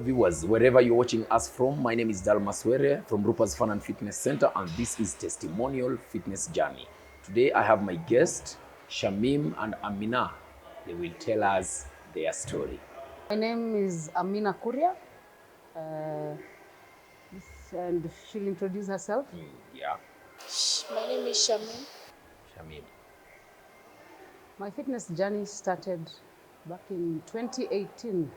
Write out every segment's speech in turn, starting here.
viewers, wherever you're watching us from, my name is Dal Maswere from Rupa's Fun and Fitness Center, and this is Testimonial Fitness Journey. Today I have my guest, Shamim and Amina. They will tell us their story. My name is Amina Kuria, and she'll introduce herself. Yeah, My name is Shamin. Shamim. My fitness journey started back in 2018.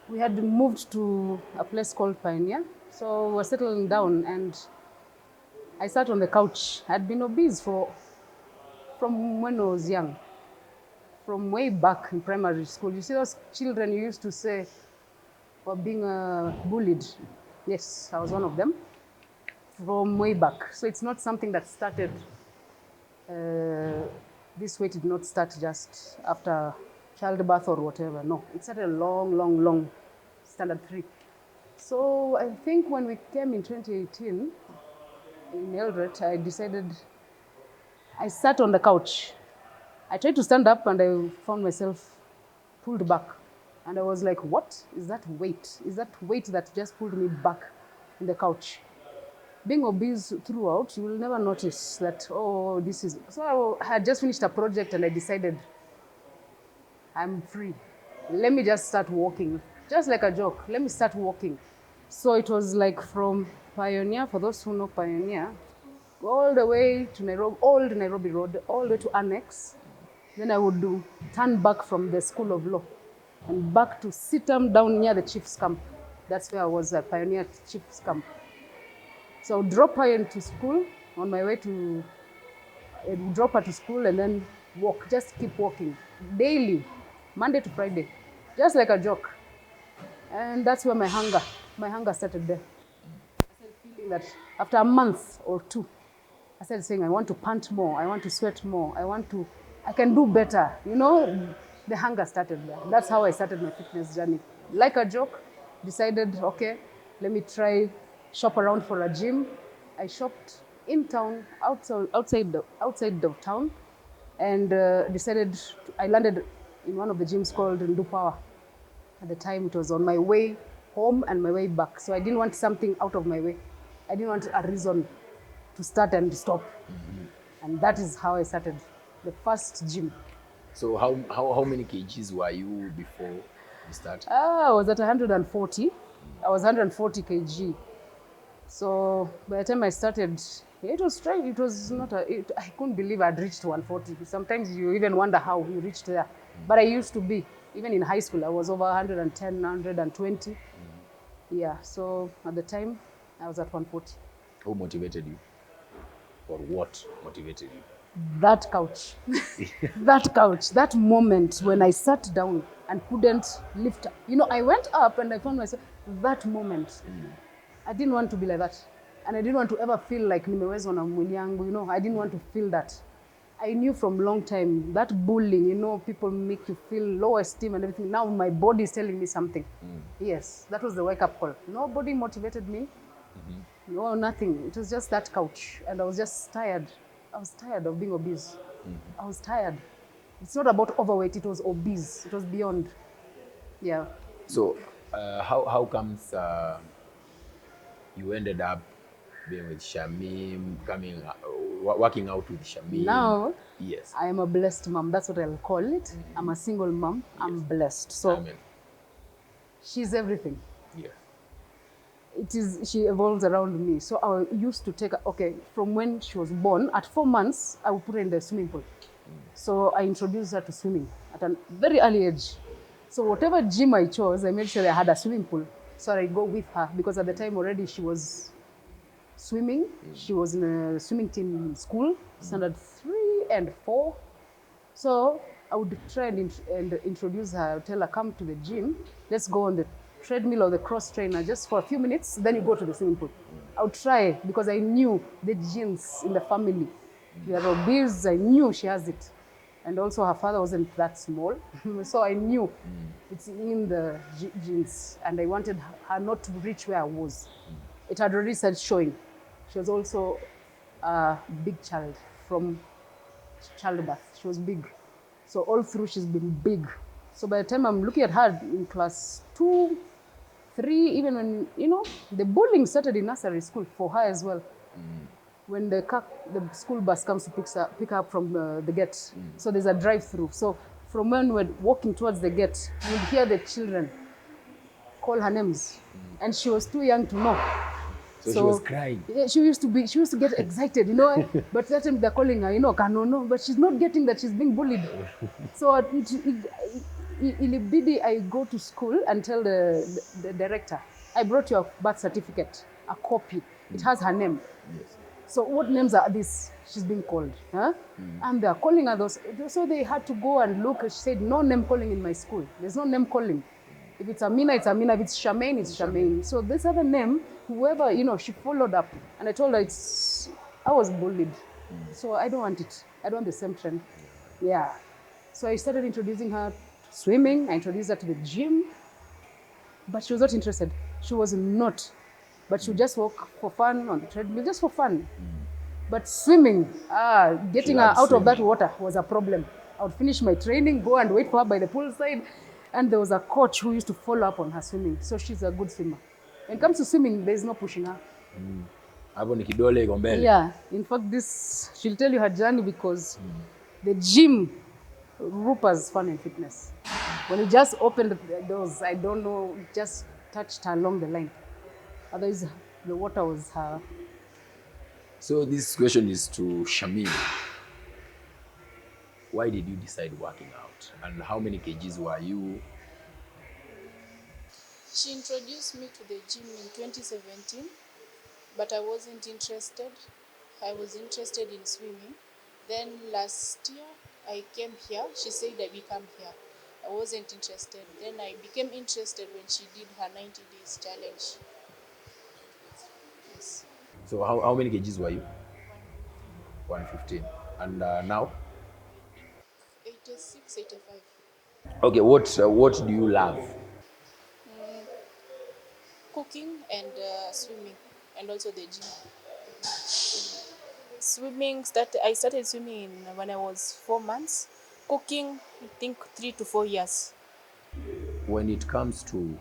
We had moved to a place called Pioneer, so we were settling down, and I sat on the couch. I had been obese from when I was young, from way back in primary school. You see those children you used to say were being bullied? Yes, I was one of them from way back. So it's not something that started, this weight did not start just after childbirth or whatever. No, it started a long standard 3. So I think when we came in 2018 in Eldoret, I sat on the couch. I tried to stand up and I found myself pulled back. And I was like, what is that weight? Is that weight that just pulled me back in the couch? Being obese throughout, you will never notice that, oh, this is... So I had just finished a project and I decided, I'm free. Let me just start walking. Just like a joke, let me start walking. So it was like from Pioneer, for those who know Pioneer, all the way to Nairobi, old Nairobi Road, all the way to Annex. Then I would turn back from the School of Law and back to Sitam down near the Chief's Camp. That's where I was at Pioneer Chief's Camp. So I would drop her into school on my way to, I would drop her to school and then walk, just keep walking daily, Monday to Friday, just like a joke. And that's where my hunger started there. I started feeling that after a month or 2, I started saying, I want to pant more, I want to sweat more, I can do better. You know, the hunger started there. That's how I started my fitness journey. Like a joke, decided, okay, let me try shop around for a gym. I shopped in town, outside the town, and I landed in one of the gyms called Ndu Power. At the time, it was on my way home and my way back. So I didn't want something out of my way. I didn't want a reason to start and stop. And that is how I started the first gym. So how many kgs were you before you started? I was at 140. I was 140 kg. So by the time I started, it was strange. It was not I couldn't believe I'd reached 140. Sometimes you even wonder how you reached there. But I used to be. Even in high school, I was over 110, 120. Yeah, so at the time, I was at 140. Who motivated you? Or what motivated you? That couch, that moment when I sat down and couldn't lift up. You know, I went up and I found myself, that moment, I didn't want to be like that. And I didn't want to ever feel like nimewezwa na mwili yangu, you know, I didn't want to feel that. I knew from long time that bullying, you know, people make you feel low esteem and everything. Now my body is telling me something. Yes, that was the wake-up call. Nobody motivated me. No, nothing. It was just that couch. And I was just tired. I was tired of being obese. I was tired. It's not about overweight. It was obese. It was beyond. Yeah. So how comes you ended up being with Shamim, working out with Shamim? Now, yes, I am a blessed mom. That's what I'll call it. I'm a single mom. Yes. I'm blessed. So Amen. She's everything. Yeah. She evolves around me. So I used to take her, okay, from when she was born, at 4 months, I would put her in the swimming pool. So I introduced her to swimming at a very early age. So whatever gym I chose, I made sure I had a swimming pool. So I go with her because at the time already she was swimming. She was in a swimming team in school, standard 3 and 4. So I would try and introduce her, tell her, come to the gym, let's go on the treadmill or the cross trainer just for a few minutes, then you go to the swimming pool. I would try because I knew the genes in the family. We are obese, I knew she has it. And also her father wasn't that small. So I knew it's in the genes. And I wanted her not to reach where I was. It had already started showing. She was also a big child from childbirth. She was big. So all through she's been big. So by the time I'm looking at her in class 2, 3, even when, the bullying started in nursery school for her as well. When the school bus comes to pick her up from the gate. So there's a drive-through. So from when we're walking towards the gate, you'd hear the children call her names. And she was too young to know. So she was crying. Yeah, she used to get excited, But that time they're calling her, Kanono, but she's not getting that she's being bullied. So ilibidi I go to school and tell the director, I brought your birth certificate, a copy. It has her name. Yes. So what names are these? She's being called. Huh? And they're calling her those. So they had to go and look. She said, no name calling in my school. There's no name calling. If it's Amina, it's Amina. If it's Charmaine, it's Charmaine. So this other name, whoever, she followed up. And I told her I was bullied. So I don't want it. I don't want the same trend. Yeah. So I started introducing her to swimming. I introduced her to the gym. But she was not interested. She was not. But she would just walk for fun on the treadmill, just for fun. But swimming, getting her out of that water was a problem. I would finish my training, go and wait for her by the poolside. And there was a coach who used to follow up on her swimming. So she's a good swimmer. When it comes to swimming, there's no pushing her. Hapo ni kidole iko mbele. Yeah. In fact, she'll tell you her journey because the gym, Rupa's Fun and Fitness, when it just opened the doors, I don't know, it just touched her along the line. Otherwise, the water was her. So this question is to Shamim. Why did you decide working out? And how many kgs were you? She introduced me to the gym in 2017, but I wasn't interested. I was interested in swimming. Then last year, I came here. She said I become here. I wasn't interested. Then I became interested when she did her 90 days challenge. Yes. So how many kgs were you? 115. And now? 86, 85. Okay, what do you love? Cooking and swimming, and also the gym. Swimming, I started swimming when I was 4 months. Cooking, I think 3 to 4 years. When it comes to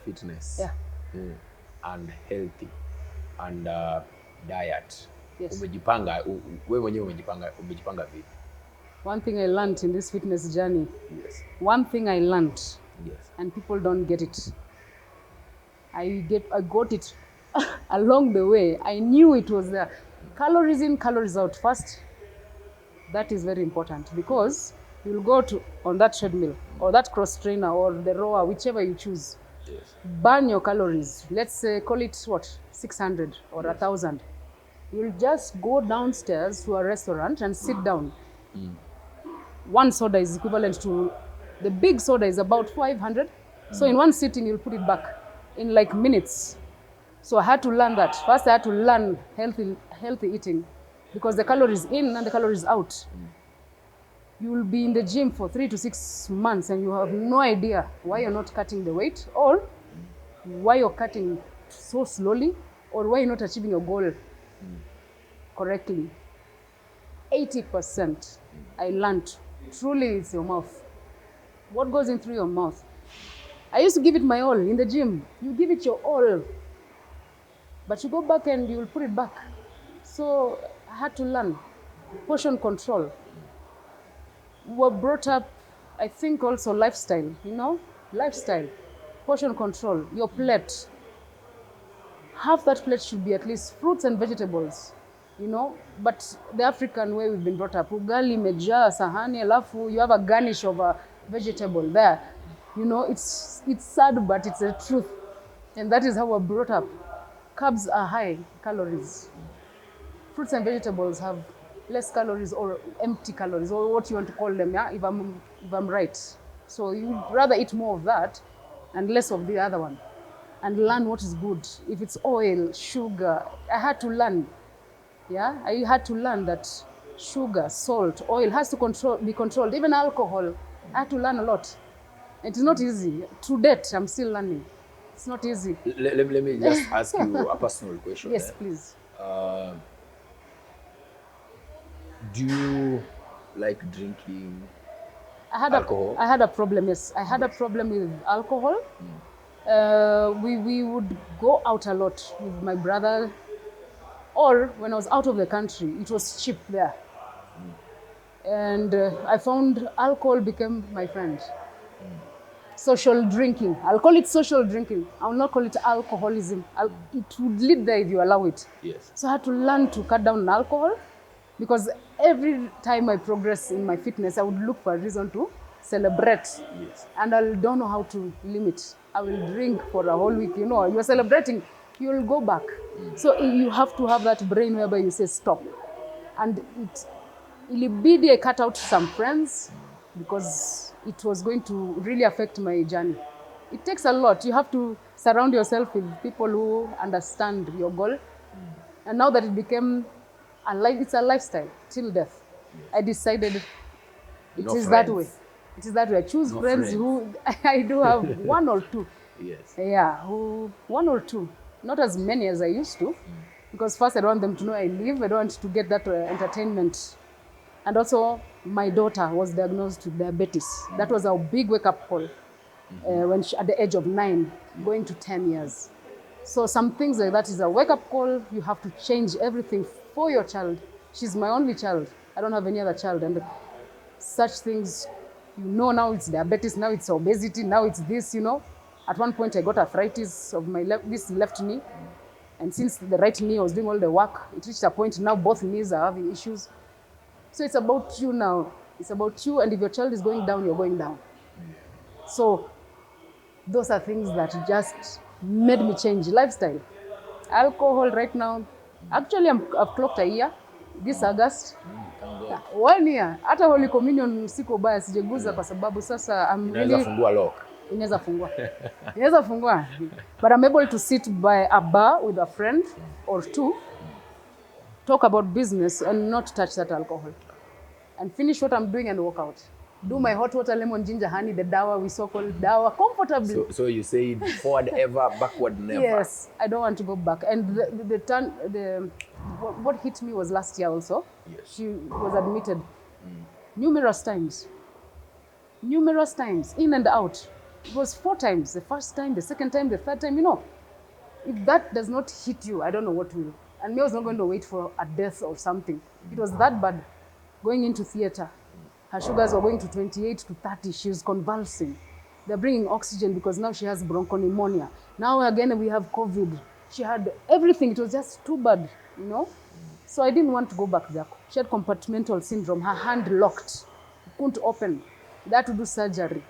fitness and healthy and diet, Yes. umejipanga wewe mwenyewe umejipanga vipi? One thing I learned in this fitness journey, Yes. one thing I learned, Yes. and people don't get it. I got it along the way. I knew it was there. Calories in, calories out. First, that is very important because you'll go on that treadmill or that cross trainer or the rower, whichever you choose. Yes. Burn your calories. Let's say, call it what, 600 or 1,000. You'll just go downstairs to a restaurant and sit down. One soda is equivalent to, the big soda is about 500. So in one sitting, you'll put it back in like minutes. So I had to learn that. First, I had to learn healthy eating because the calories in and the calories out. You will be in the gym for 3 to 6 months and you have no idea why you're not cutting the weight or why you're cutting so slowly or why you're not achieving your goal correctly. 80% I learned truly it's your mouth. What goes in through your mouth? I used to give it my all in the gym. You give it your all, but you go back and you'll put it back. So I had to learn portion control. We were brought up, I think also lifestyle, lifestyle, portion control, your plate. Half that plate should be at least fruits and vegetables, but the African way we've been brought up, ugali imejaa sahani, alafu you have a garnish of a vegetable there. It's sad, but it's the truth. And that is how we're brought up. Carbs are high calories. Fruits and vegetables have less calories or empty calories, or what you want to call them, if I'm right. So you'd rather eat more of that and less of the other one. And learn what is good. If it's oil, sugar, I had to learn. I had to learn that sugar, salt, oil has to be controlled. Even alcohol, I had to learn a lot. It is not easy. To date, I'm still learning. It's not easy. Let me just ask you a personal question. Yes, please. Do you like drinking Alcohol? I had a problem, yes. I had a problem with alcohol. We would go out a lot with my brother, or when I was out of the country, it was cheap there. And I found alcohol became my friend. Social drinking. I'll call it social drinking. I will not call it alcoholism. It would lead there if you allow it. Yes. So I had to learn to cut down on alcohol, because every time I progress in my fitness, I would look for a reason to celebrate. Yes. And I don't know how to limit. I will drink for a whole week. You know, you're celebrating, you'll go back. So you have to have that brain whereby you say stop. And ilibidi I cut out some friends because it was going to really affect my journey. It takes a lot. You have to surround yourself with people who understand your goal. And now that it became it's a lifestyle till death. I decided it No is friends. that way. It is that way. I choose No friends friends. who I do have one or two. Yes. Yeah, one or two. Not as many as I used to. Because first I don't want them to know I live. I don't want to get that entertainment. And also my daughter was diagnosed with diabetes. That was our big wake-up call when at the age of 9, going to 10 years. So some things like that is a wake-up call. You have to change everything for your child. She's my only child. I don't have any other child. And such things, now it's diabetes, now it's obesity, now it's this, At one point I got arthritis of my this left knee. And since the right knee was doing all the work, it reached a point now both knees are having issues. So it's about you now. It's about you, and if your child is going down, you're going down. So those are things that just made me change lifestyle. Alcohol right now, actually I've clocked a year this August. Thank God. 1 year. Hata Holy Communion siko baya sijaguza kwa sababu sasa I'm Inaweza really fungua lock. inaweza fungua. But I'm able to sit by a bar with a friend or two, talk about business and not touch that alcohol, and finish what I'm doing and walk out. Do my hot water, lemon, ginger, honey, the dawa, we so-called dawa, comfortably. So you say forward ever, backward never. Yes, I don't want to go back. And what hit me was last year also. Yes. She was admitted numerous times, in and out. It was 4 times, the first time, the second time, the third time, If that does not hit you, I don't know what will. And me, I was not going to wait for a death or something. It was that bad. Going into theater, her sugars were going to 28 to 30. She was convulsing. They're bringing oxygen because now she has bronchopneumonia. Now again, we have COVID. She had everything. It was just too bad, So I didn't want to go back there. She had compartmental syndrome. Her hand locked. Couldn't open. They had to do surgery.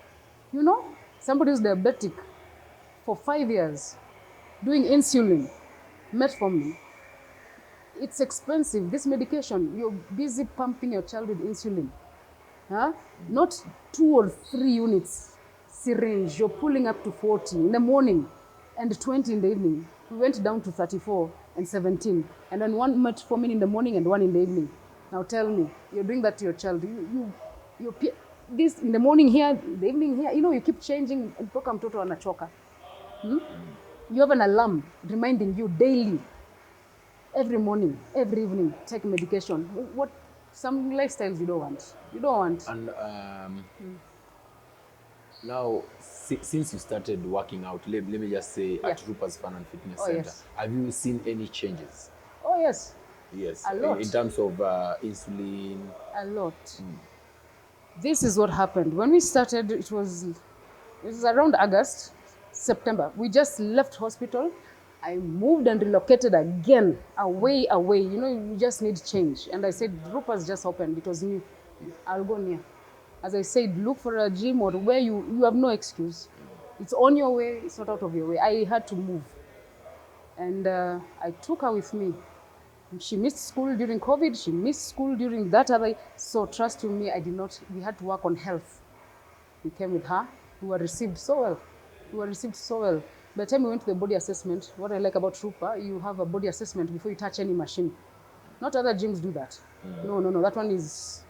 Somebody who's diabetic for 5 years, doing insulin, metformin. It's expensive. This medication, you're busy pumping your child with insulin. Not 2 or 3 units syringe. You're pulling up to 40 in the morning and 20 in the evening. We went down to 34 and 17. And then 1 metformin in the morning and 1 in the evening. Now tell me, you're doing that to your child. This in the morning here, in the evening here, you keep changing. Mpaka mtoto anachoka. You have an alarm reminding you daily, every morning, every evening, take medication. Some lifestyles you don't want. And now, since you started working out, let me just say, at Rupert's Fun and Fitness Center, yes. have you seen any changes? Oh, yes. Yes. A lot. In terms of insulin? A lot. This is what happened. When we started, it was around August, September. We just left hospital. I moved and relocated again, away. You just need change. And I said, Rupert's just opened. It was new. I'll go near. As I said, look for a gym or where you have no excuse. It's on your way, it's not out of your way. I had to move. And I took her with me. She missed school during COVID. She missed school during that other. So trust you me, we had to work on health. We came with her. We were received so well. By the time we went to the body assessment, what I like about Rupert, you have a body assessment before you touch any machine. Not other gyms do that. No. That one is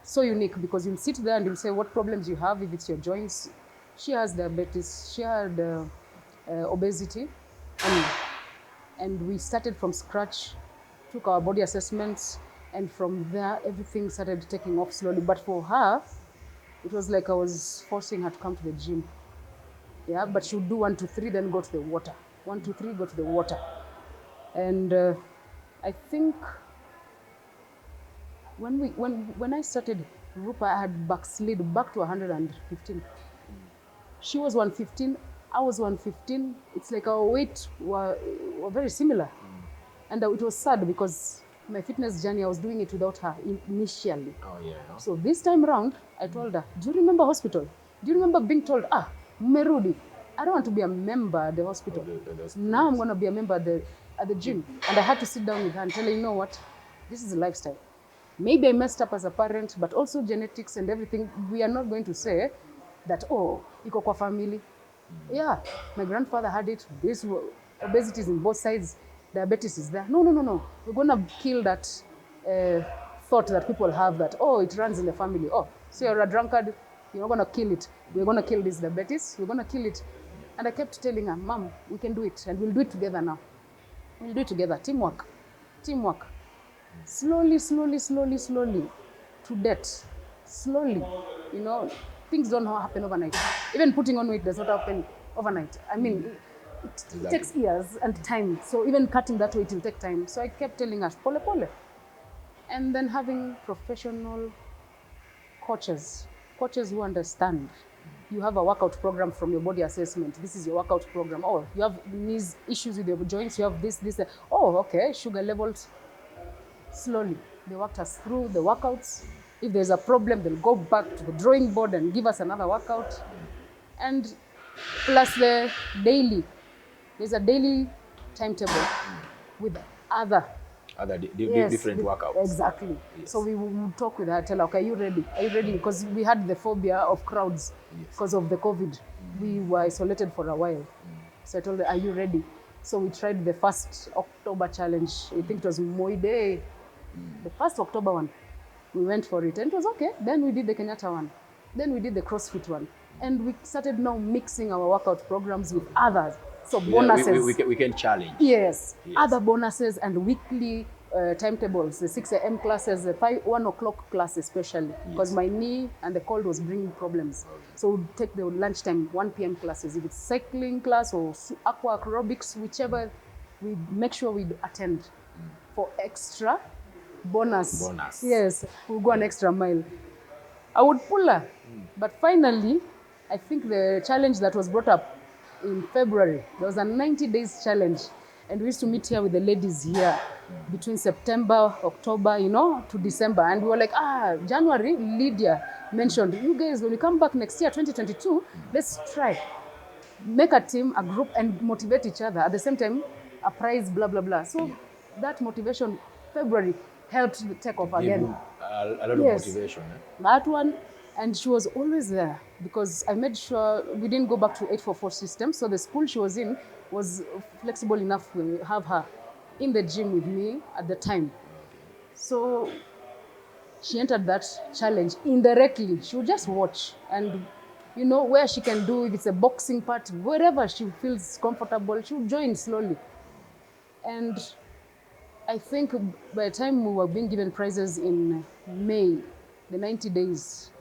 so unique because you'll sit there and you'll say what problems you have, if it's your joints. She has diabetes. She had obesity. And we started from scratch, took our body assessments, and from there, everything started taking off slowly. But for her, It was like I was forcing her to come to the gym. Yeah, but she would do 1, 2, 3, then go to the water. 1, 2, 3, go to the water. And I think when I started Rupa, I had backslid back to 115. She was 115, I was 115. It's like our weight were very similar. And it was sad because my fitness journey, I was doing it without her initially. Oh, yeah. So this time around, I told her, do you remember hospital? Do you remember being told, Merudi, I don't want to be a member at the hospital. Now I'm going to be a member at the gym. And I had to sit down with her and tell her, you know what, this is a lifestyle. Maybe I messed up as a parent, but also genetics and everything. We are not going to say that, iko kwa family. Yeah, my grandfather had it. This obesity is in both sides. Diabetes is there. No. We're going to kill that thought that people have that, it runs in the family. So you're a drunkard, you're not going to kill it. We're going to kill this diabetes. We're going to kill it. And I kept telling her, Mom, we can do it. And we'll do it together now. We'll do it together. Teamwork. Slowly, to death. Slowly. Things don't happen overnight. Even putting on weight does not happen overnight. I mean, it takes years and time. So even cutting that weight will take time. So I kept telling her, pole. And then having professional coaches who understand. You have a workout program from your body assessment. This is your workout program. You have knees issues with your joints. You have this. Okay, sugar levels. Slowly, they walked us through the workouts. If there's a problem, they'll go back to the drawing board and give us another workout. And plus there's a daily timetable with other different workouts. Exactly. Yes. So we would talk with her, tell her, okay, are you ready? Because we had the phobia of crowds because of the COVID. We were isolated for a while. So I told her, are you ready? So we tried the first October challenge. I think it was Moi Day. The first October one. We went for it and it was okay. Then we did the Kenyatta one. Then we did the CrossFit one. And we started now mixing our workout programs with others. So bonuses. We can challenge. Yes. Other bonuses and weekly timetables, the 6 a.m. classes, the 1 o'clock class especially, because my knee and the cold was bringing problems. So we'd take the lunchtime 1 p.m. classes. If it's cycling class or aqua aerobics, whichever, we make sure we attend for extra bonus. Yes, we'll go an extra mile. I would pull her. But finally, I think the challenge that was brought up in February, there was a 90 days challenge. And we used to meet here with the ladies here between September, October, to December. And we were like, January, Lydia mentioned, you guys, when we come back next year, 2022, let's try. Make a team, a group, and motivate each other. At the same time, a prize, blah, blah, blah. So that motivation, February, helped take off again. A lot of motivation. That one, and she was always there because I made sure we didn't go back to 844 system. So the school she was in was flexible enough to have her in the gym with me at the time. So she entered that challenge indirectly. She would just watch and, where she can do, if it's a boxing part, wherever she feels comfortable, she would join slowly. And I think by the time we were being given prizes in May, the 90 days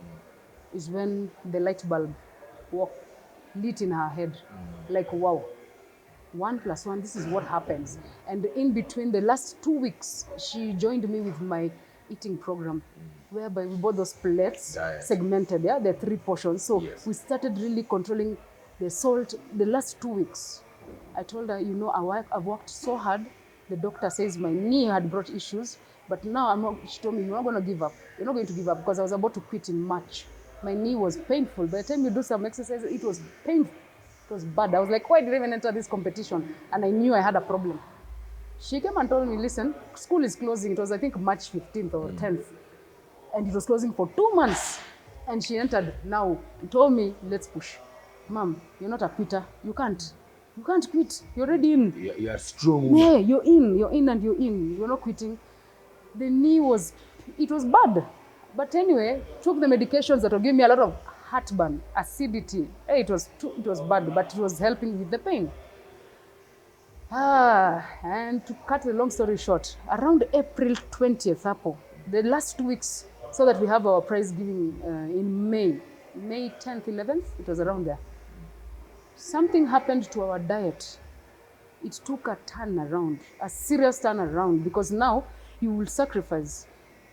is when the light bulb lit in her head. Like, wow, 1 + 1, this is what happens. And in between the last 2 weeks, she joined me with my eating program, whereby we bought those plates, segmented, the 3 portions. So we started really controlling the salt the last 2 weeks. I told her, I've worked so hard. The doctor says my knee had brought issues, but now she told me, you're not going to give up. You're not going to give up, because I was about to quit in March. My knee was painful. By the time you do some exercise, it was painful. It was bad. I was like, why did I even enter this competition? And I knew I had a problem. She came and told me, listen, school is closing. It was, I think, March 15th or 10th. And it was closing for 2 months. And she entered now and told me, let's push. Mom, you're not a quitter. You can't quit. You're already in. You are strong. Yeah, you're in and you're in. You're not quitting. The knee was bad. But anyway, took the medications that were giving me a lot of heartburn, acidity. It was bad, but it was helping with the pain. And to cut the long story short, around April 20th, the last 2 weeks, so that we have our prize giving in May, May 10th, 11th, it was around there. Something happened to our diet. It took a turn around, a serious turn around, because now you will sacrifice.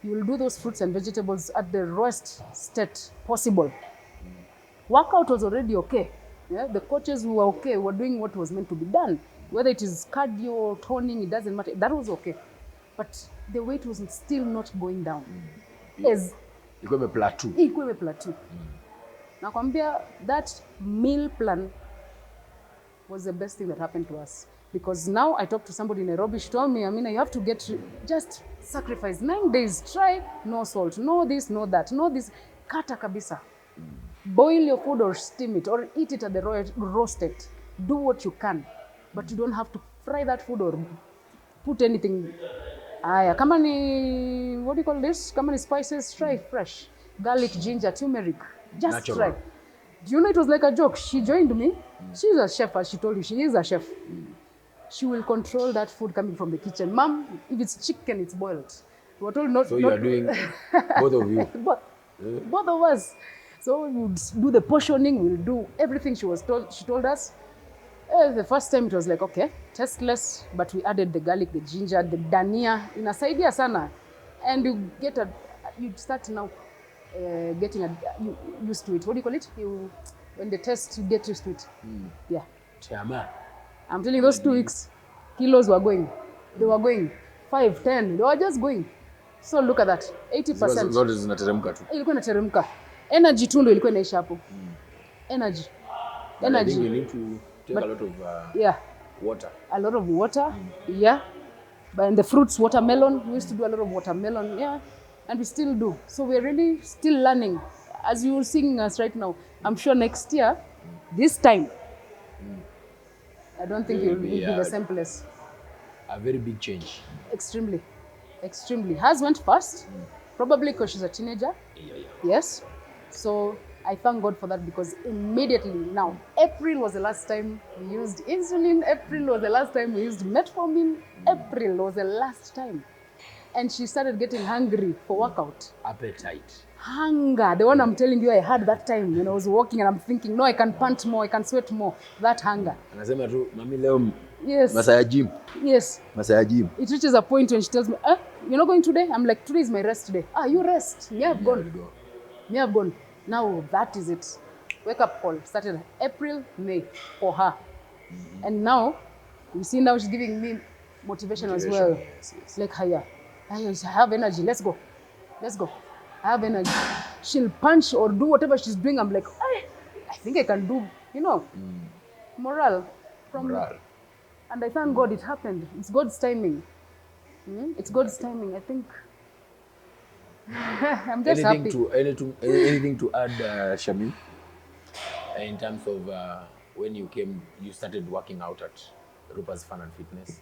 You will do those fruits and vegetables at the rawest state possible. Workout was already okay. Yeah? The coaches who were okay were doing what was meant to be done. Whether it is cardio, toning, it doesn't matter. That was okay. But the weight was still not going down. As Ilikuwa plateau. equal plateau. Nakwambia, that meal plan was the best thing that happened to us. Because now I talked to somebody in Nairobi, she told me, Amina, you have to just sacrifice 9 days. Try no salt, no this, no that, no this. Kata kabisa. Boil your food or steam it or eat it at the raw state. Do what you can. But you don't have to fry that food or put anything. Aya, kama ni, what do you call this? Kama ni spices, try fresh. Garlic, ginger, turmeric. Just Natural. try. Do you know it was like a joke? She joined me. She's a chef, as she told you. She is a chef. She will control that food coming from the kitchen. Mom, if it's chicken, it's boiled. We were told not. So you are doing both of you. Both of us. So we would do the portioning. We'll do everything she told us. The first time it was like, okay, tasteless, but we added the garlic, the ginger, the dania. Inasaidia sana. And you start now getting used to it. What do you call it? When the taste, you get used to it. Yeah. Chama. I'm telling you, those 2 weeks, kilos were going. They were going 5, 10. They were just going. So look at that, 80%. Zote zinateremka tu. Ilikuwa inateremka. Energy tu ndio ilikuwa inaisha hapo. Energy. I think you need to take a lot of Yeah, water. a lot of water. Yeah. But in the fruits, watermelon, we used to do a lot of watermelon. Yeah. And we still do. So we're really still learning. As you're seeing us right now, I'm sure next year, this time, I don't think you'll be the same place. A very big change. Extremely. Extremely. Hers went fast, probably because she's a teenager. Yeah. Yes. So I thank God for that, because immediately now, April was the last time we used insulin. April was the last time we used metformin. April was the last time. And she started getting hungry for workout. Appetite. Hunger. The one I'm telling you I had that time when I was walking and I'm thinking, no, I can pant more, I can sweat more. That hunger. Anasema tu, mami leo Yes. masaa ya gym. Yes. Masaa ya gym. It reaches a point when she tells me, you're not going today? I'm like, today is my rest day. You rest. Me, I've gone. Me, I've gone. Now, that is it. Wake up call. Started April, May for her. And now, you see now she's giving me motivation as well. Yes. Like, I have energy. Let's go. Let's go. I have energy. She'll punch or do whatever she's doing. I'm like, I think I can do, morale. Morale. And I thank God it happened. It's God's timing. It's God's timing, I think. I'm just happy. Anything to add, Shamim? In terms of when you started working out at Rupa's Fun and Fitness,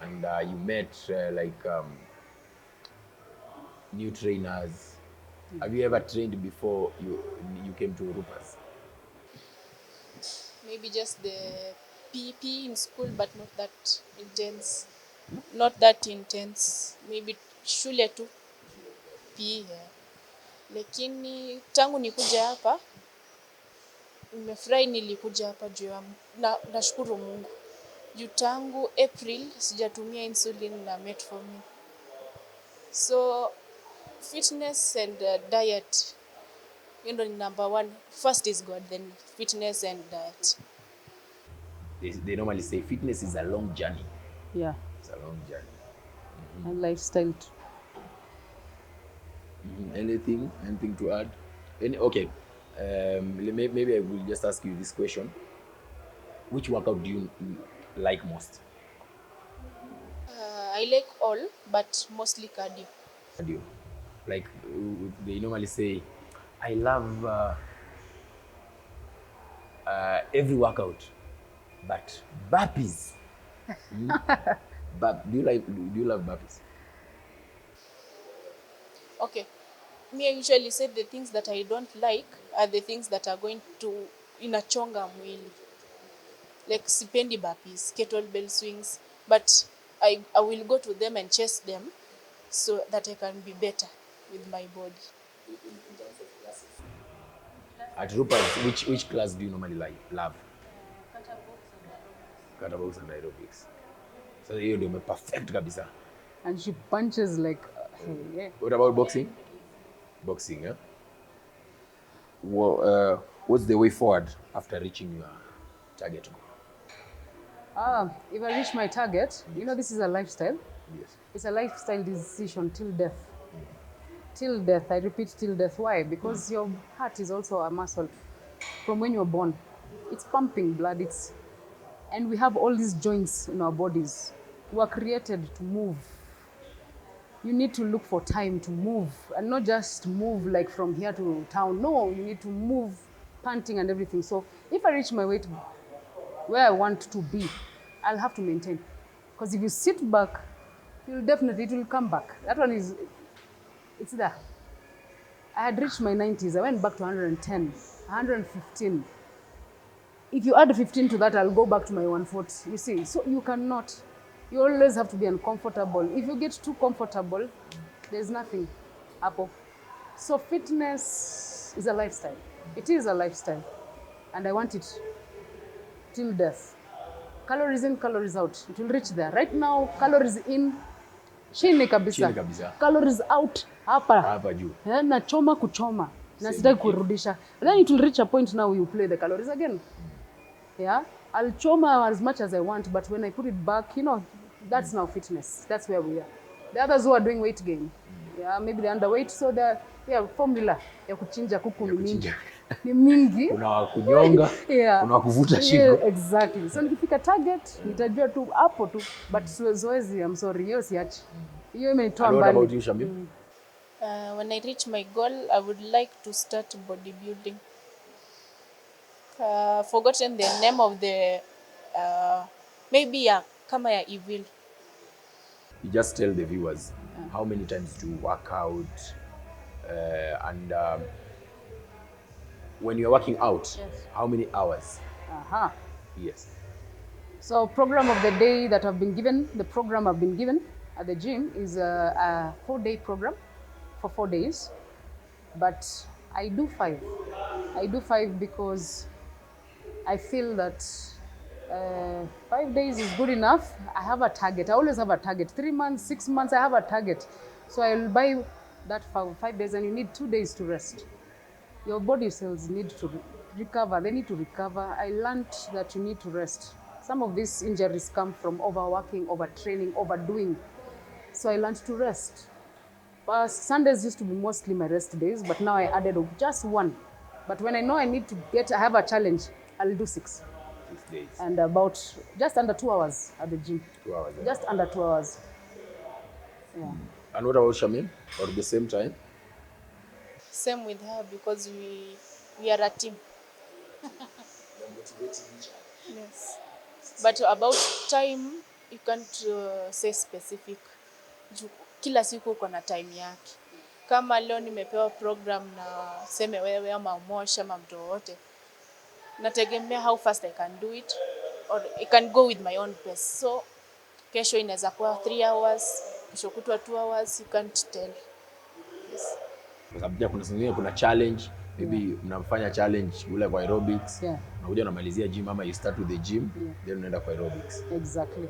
and you met new trainers. Have you ever trained before you came to Rupa's? Maybe just the PP in school, but not that intense. Not that intense. Maybe shule tu PE. Lakini tangu nikuja hapa, nimefurahi nilikuja hapa juu ya nashukuru Mungu. Juu tangu April sijatumia insulin na metformin. So fitness and diet, number one. First is God, then fitness and diet. They normally say fitness is a long journey. Yeah. It's a long journey. And lifestyle too. Anything to add? Okay. Maybe I will just ask you this question. Which workout do you like most? I like all, but mostly cardio. Cardio. Like they normally say, I love every workout, but burpees. But do you love burpees? Okay. Me, I usually say the things that I don't like are the things that are going to inachonga mwili. Like sipendi burpees, kettlebell swings, but I will go to them and chase them so that I can be better with my body. At Rupas, which class do you normally love? Kata box and aerobics. So hiyo ndio perfect kabisa. And she punches like, hey, yeah. What about boxing? Boxing, eh? Well, what's the way forward after reaching your target goal? If I reach my target, you know, this is a lifestyle. Yes. It's a lifestyle decision till death. Till death, I repeat, till death. Why? Because your heart is also a muscle from when you're born. It's pumping blood, and we have all these joints in our bodies. We are created to move. You need to look for time to move, and not just move like from here to town. No, you need to move, panting and everything. So if I reach my weight where I want to be, I'll have to maintain. Because if you sit back, it will come back. That one it's there. I had reached my 90s. I went back to 110, 115. If you add 15 to that, I'll go back to my 140. You see, so you cannot. You always have to be uncomfortable. If you get too comfortable, there's nothing. Apple. So fitness is a lifestyle. It is a lifestyle. And I want it till death. Calories in, calories out. It will reach there. Right now, calories in, chini kabisa. Calories out, hapa juu. Na choma kuchoma. Na sitaki kurudisha. Then it will reach a point now you play the calories again. Yeah? I'll choma as much as I want, but when I put it back, you know, that's now fitness. That's where we are. The others who are doing weight gain, yeah, maybe they're underweight, so the formula ya kuchinja kuku ni mingi. Ni mingi. Kuna kunyonga, kuna kuvuta shingo. Yeah, exactly. So nikifika target, nitajua tu hapo tu, but zoezi, I'm sorry, hiyo siachi. Hiyo imenitoa mbali. What about you, Shamim? When I reach my goal, I would like to start bodybuilding. Forgotten the name of the maybe kama ya evil. You just tell the viewers how many times do you work out, and when you're working out, yes, how many hours? Yes. So program of the day that I've been given, the program I've been given at the gym is a 4-day program for 4 days, but I do 5. I do 5 because I feel that 5 days is good enough. I have a target. I always have a target. 3 months, 6 months, I have a target. So I'll buy that 5 days, and you need 2 days to rest. Your body cells need to recover. They need to recover. I learned that you need to rest. Some of these injuries come from overworking, overtraining, overdoing. So I learned to rest. Sundays used to be mostly my rest days, but now I added just 1. But when I know I have a challenge, I'll do 6 days. And about just under 2 hours at the gym. 2 hours. Yeah. Just under 2 hours. Yeah. And what about Shamim? Or the same time? Same with her, because we are a team. Yes. But about time, you can't say specific. Kila siku uko na time yake. Kama leo nimepewa program na seme wewe ama Mosha ama mtu wote, nategemea how fast I can do it, or I can go with my own pace. So kesho inaweza kuwa 3 hours, kesho kutwa 2 hours, you can't tell. Yes. Kwa sababu kuna challenge, maybe mnafanya challenge ule kwa aerobics. Yeah. Unakuja unamalizia gym, ama you start with the gym, then unaenda kwa aerobics. Exactly.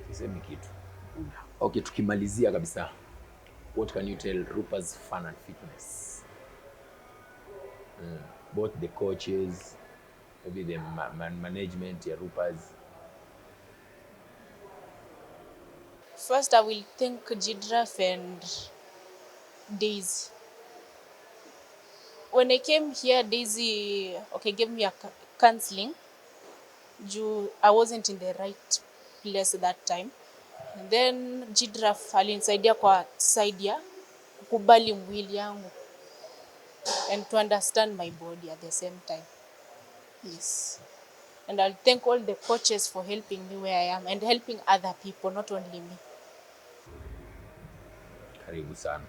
Sisemi kitu. Okay, tukimalizia kabisa, what can you tell Rupas Fun and Fitness? Both the coaches, maybe the management ya Rupas. First, I will thank Jidraf and Daisy. When I came here, Daisy gave me a counseling. I wasn't in the right place at that time. And then Jidraf alinisaidia kwa side ya kukubali mwili yangu and to understand my body at the same time. Yes. And I'll thank all the coaches for helping me where I am and helping other people, not only me. Karibu sana.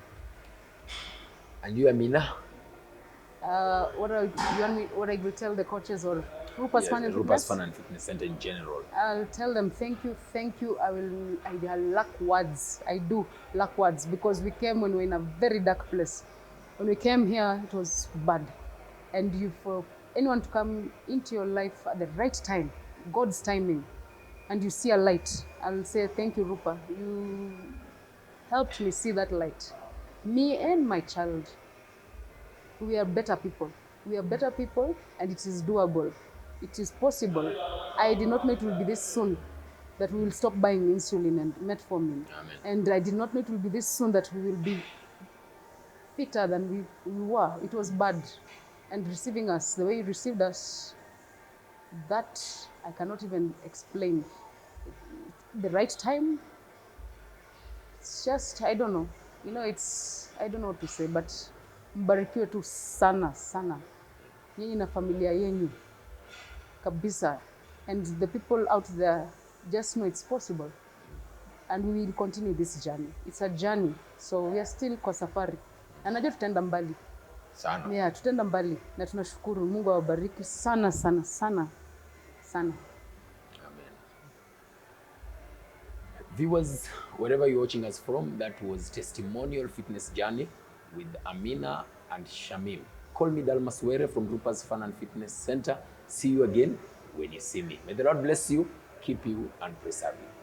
And you, Amina? What I will tell the coaches or Rupas Fun and Fitness? Rupas Fun and Fitness Center in general. I'll tell them thank you. I lack words. I do lack words because we came when we were in a very dark place. When we came here, it was bad. and you for anyone to come into your life at the right time, God's timing, and you see a light, I'll say thank you, Rupa. You helped me see that light. Me and my child, we are better people. We are better people, and it is doable. It is possible. I did not know it will be this soon that we will stop buying insulin and metformin. Amen. And I did not know it will be this soon that we will be fitter than we were. It was bad. And receiving us, the way you received us, that I cannot even explain. The right time, it's just, I don't know. You know, it's, I don't know what to say, but mbarikiwe tu sana, sana. Nyinyi na familia yenyu, kabisa. And the people out there just know it's possible. And we will continue this journey. It's a journey. So we are still kwa safari. Na najua tutaenda mbali. Sana. Yeah, tutaenda mbali. Na tunashukuru Mungu awabariki sana, sana, sana, sana. Amen. Viewers, wherever you're watching us from, that was Testimonial Fitness Journey with Amina and Shamim. Call me Dalmas Were from Rupa's Fun and Fitness Center. See you again when you see me. May the Lord bless you, keep you, and preserve you.